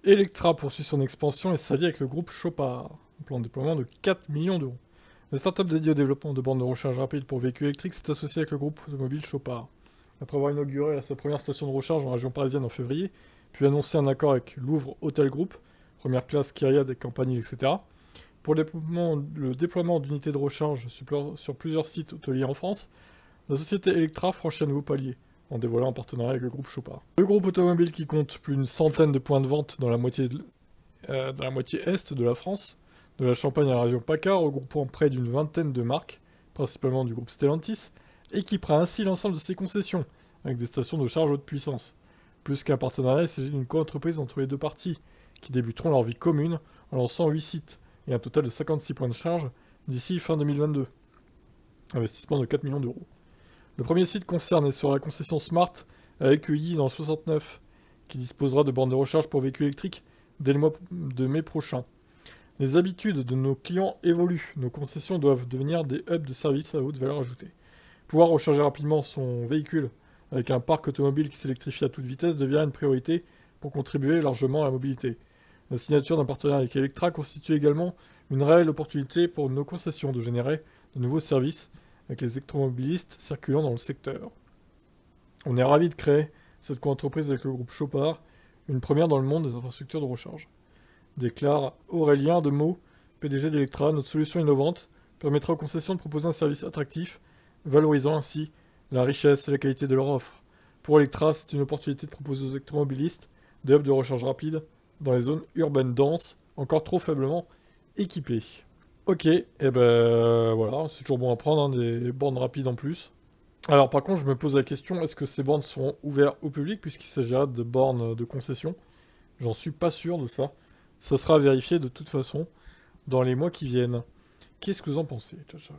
Electra poursuit son expansion et s'allie avec le groupe Chopard, un plan de déploiement de 4 millions d'euros. La start-up dédiée au développement de bornes de recharge rapide pour véhicules électriques s'est associée avec le groupe automobile Chopard. Après avoir inauguré sa première station de recharge en région parisienne en février, puis annoncé un accord avec Louvre Hôtel Group, première classe, Kyriade et compagnie, etc., pour le déploiement d'unités de recharge sur plusieurs sites hôteliers en France, la société Electra franchit un nouveau palier, en dévoilant un partenariat avec le groupe Chopard. Le groupe automobile qui compte plus d'une centaine de points de vente dans la moitié est de la France, de la Champagne à la région PACA, regroupant près d'une vingtaine de marques, principalement du groupe Stellantis, équipera ainsi l'ensemble de ses concessions, avec des stations de charge haute puissance. Plus qu'un partenariat, il s'agit d'une co-entreprise entre les deux parties, qui débuteront leur vie commune en lançant 8 sites, et un total de 56 points de charge d'ici fin 2022. Investissement de 4 millions d'euros. Le premier site concerne et sera la concession Smart à Écueilly dans le 69, qui disposera de bornes de recharge pour véhicules électriques dès le mois de mai prochain. Les habitudes de nos clients évoluent. Nos concessions doivent devenir des hubs de services à haute valeur ajoutée. Pouvoir recharger rapidement son véhicule avec un parc automobile qui s'électrifie à toute vitesse devient une priorité pour contribuer largement à la mobilité. La signature d'un partenariat avec Electra constitue également une réelle opportunité pour nos concessions de générer de nouveaux services avec les électromobilistes circulant dans le secteur. On est ravis de créer cette co-entreprise avec le groupe Chopard, une première dans le monde des infrastructures de recharge. Déclare Aurélien Demeaux, PDG d'Electra, notre solution innovante permettra aux concessions de proposer un service attractif, valorisant ainsi la richesse et la qualité de leur offre. Pour Electra, c'est une opportunité de proposer aux électromobilistes des hubs de recharge rapide dans les zones urbaines denses, encore trop faiblement équipées. Ok, et ben voilà, c'est toujours bon à prendre, hein, des bornes rapides en plus. Alors par contre, je me pose la question, est-ce que ces bornes seront ouvertes au public puisqu'il s'agira de bornes de concession? J'en suis pas sûr de ça. Ça sera vérifié de toute façon dans les mois qui viennent. Qu'est-ce que vous en pensez? Ciao, ciao.